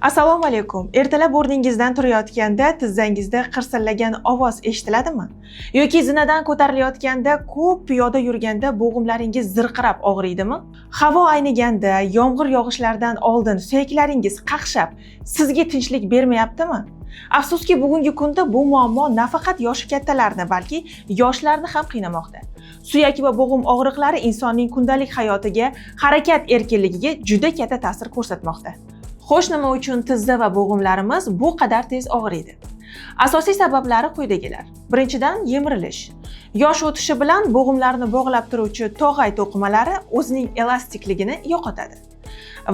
Assalomu alaykum. Ertalab o'rningizdan turayotganda tizzangizda qirsillagan ovoz eshitiladimi? Yoki zinadan ko'tarilayotganda ko'p piyoda yurganda bo'g'imlaringiz zirqirab og'riydimi? Havo ayniganda, yomg'ir yog'ishlaridan oldin suyaklaringiz qaqshab, sizga tinchlik bermayaptimi? Afsuski, bugungi kunda bu muammo nafaqat yoshi kattalarni, balki yoshlarni ham qiynamoqda. Suyak va bo'g'im og'riqlari insonning kundalik hayotiga, harakat erkinligiga juda katta ta'sir ko'rsatmoqda. Xo'sh, nima uchun tizza va bo'g'imlarimiz bu qadar tez og'riydi? Asosiy sabablari quyidagilar. Birinchidan, yemirilish. Yosh o'tishi bilan bo'g'imlarni bog'lab turuvchi tog'ay to'qimalari o'zining elastikligini yo'qotadi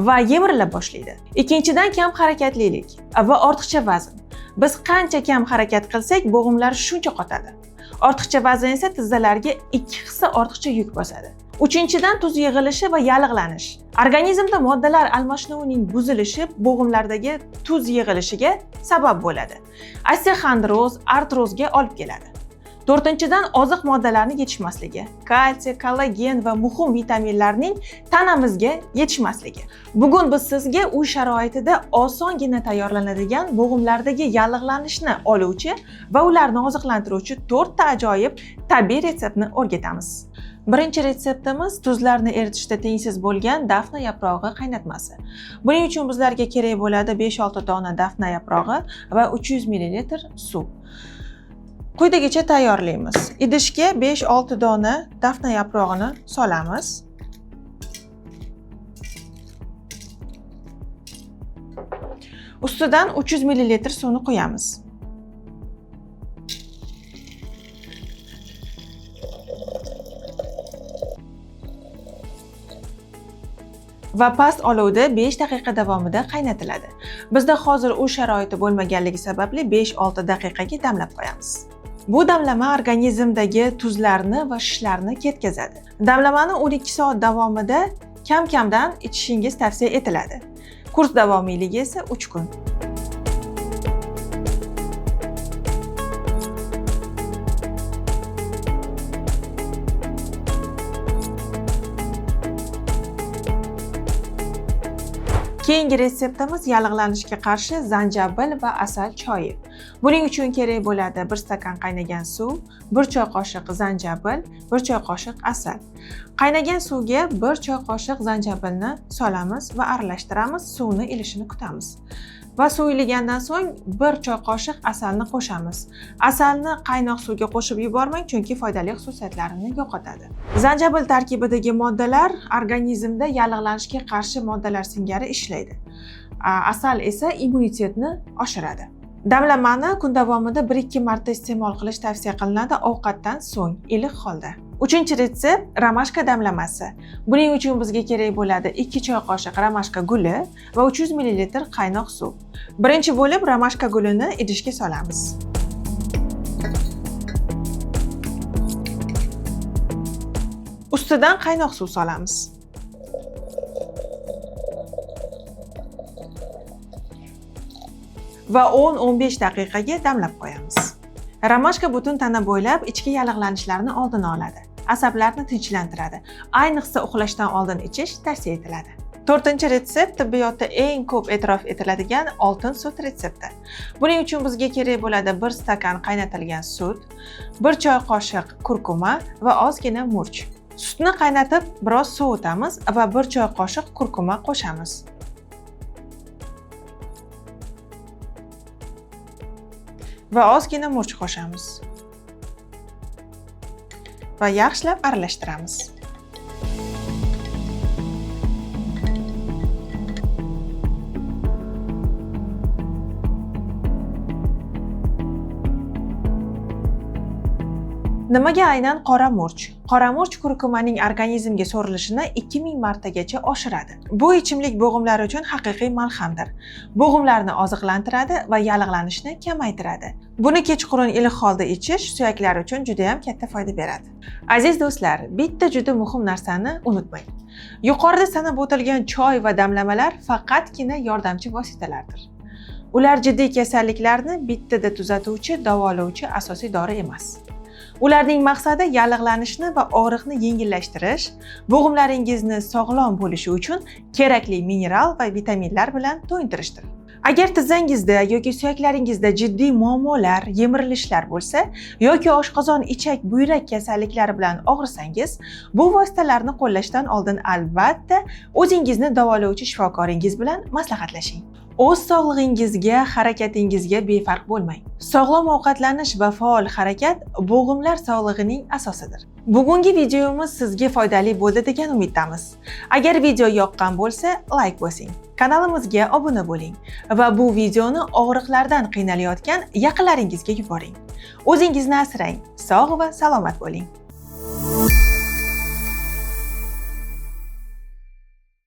va yemirila boshlaydi. Ikkinchidan, kam harakatlilik va ortiqcha vazn. Biz qancha kam harakat qilsak, bo'g'imlar shuncha qotadi. Ortiqcha vazn esa tizzalarga 2 hissa ortiqcha yuk bosadi. Uchinchidan, tuz yig'ilishi va yallig'lanish. Organizmda moddalar almashinuvining buzilishi bo'g'imlardagi tuz yig'ilishiga sabab bo'ladi. Osteoxondroz, artrozga olib keladi. To'rtinchidan, oziq moddalarning yetishmasligi. Kalsiy, kollagen va muhim vitaminlarning tanamizga yetishmasligi. Bugun biz sizga uy sharoitida osongina tayyorlanadigan bo'g'imlardagi yallig'lanishni oluvchi va ularni oziqlantiruvchi 4 ta ajoyib tabiiy retseptni o'rgatamiz. Birinchi retseptimiz tuzlarni eritishda tengsiz bo'lgan dafna yaprog'i qaynatmasi. Buning uchun bizlarga kerak bo'ladi 5-6 dona dafna yaprog'i va 300 ml suv. Quyidagicha tayyorlaymiz. Idishga 5-6 dona dafna yaprog'ini solamiz. Ustidan 300 ml suvni quyamiz. Va past olovda 5 daqiqa davomida qaynatiladi. Bizda hozir uy sharoiti bo'lmaganligi sababli 5-6 daqiqaga damlab qo'yamiz. Bu damlama organizmdagi tuzlarni va shishlarni ketkazadi. Damlamani 12 soat davomida kam-kamdan ichishingiz tavsiya etiladi. Kurs davomiyligi esa 3 kun. Keyingi retseptimiz yallig'lanishga qarshi zanjabil va asal choyi. Buning uchun kerak bo'ladi 1 stakan qaynagan suv, 1 choy qoshiq zanjabil, 1 choy qoshiq asal. Qaynagan suvga 1 choy qoshiq zanjabilni solamiz va aralashtiramiz, suvni ilishini kutamiz. Va suv iligandan so'ng 1 choy qoshiq asalni qo'shamiz. Asalni qaynoq suvga qo'shib yubormang, chunki foydali xususiyatlarini yo'qotadi. Zanjabil tarkibidagi moddalar organizmda yallig'lanishga qarshi moddalar singari ishlaydi. Asal esa immunitetni oshiradi. Damlamani kun davomida 1-2 marta iste'mol qilish tavsiya qilinadi, ovqatdan so'ng, iliq holda. Uchinchi retsept romashka damlamasi. Buning uchun bizga kerak bo'ladi 2 choy qoshiq romashka guli va 300 ml qaynoq suv. Birinchi bo'lib romashka gulini idishga solamiz. Ustidan qaynoq suv solamiz. Va 10-15 daqiqaga damlab qo'yamiz. Romashka butun tana bo'ylab ichki yallig'lanishlarni oldini oladi. Asablarni tinchlantiradi. Ayniqsa uxlashdan oldin ichish tavsiya etiladi. To'rtinchi retsept tibbiyotda eng ko'p e'tirof etiladigan oltin sut retsepti. Buning uchun bizga kerak bo'ladi 1 stakan qaynatilgan sut, 1 choy qoshiq kurkuma va ozgina murch. Sutni qaynatib, biroz sovitamiz va 1 choy qoshiq kurkuma qo'shamiz. Va ozgina murch qo'shamiz. Va yaxshilab aralashtiramiz. Nimaga aynan qora murch? Qora murch kurkumaning organizmga so'rilishini 2000 martagacha oshiradi. Bu ichimlik bo'g'imlar uchun haqiqiy malhamdir. Bo'g'imlarni oziqlantiradi va yallig'lanishni kamaytiradi. Buni kechqurun iliq holda ichish suyaklar uchun juda ham katta foyda beradi. Aziz do'stlar, bitta juda muhim narsani unutmang. Yuqorida sanab o'tilgan choy va damlamalar faqatgina yordamchi vositalardir. Ular jiddiy kasalliklarni bittada tuzatuvchi, davolovchi asosiy dori emas. Ularning maqsadi yallig'lanishni va og'riqni yengillashtirish, bo'g'imlaringizni sog'lom bo'lishi uchun kerakli mineral va vitaminlar bilan to'yintirishdir. Agar tizzangizda yoki suyaklaringizda jiddiy muammolar, yemirilishlar bo'lsa yoki oshqozon, ichak, buyrak kasalliklari bilan og'risangiz, bu vositalarni qo'llashdan oldin albatta o'zingizni davolovchi shifokoringiz bilan maslahatlashing. O'z sog'lig'ingizga, harakatingizga befarq bo'lmang. Sog'lom ovqatlanish va faol harakat bo'g'imlar sog'lig'ining asosidir. Bugungi videomiz sizga foydali bo'ldi degan umiddamiz. Agar video yoqqan bo'lsa, like bosing. Kanalimizga obuna bo'ling va bu videoni og'riqlardan qiynalayotgan yaqinlaringizga yuboring. O'zingizni asrang, sog' va salomat bo'ling.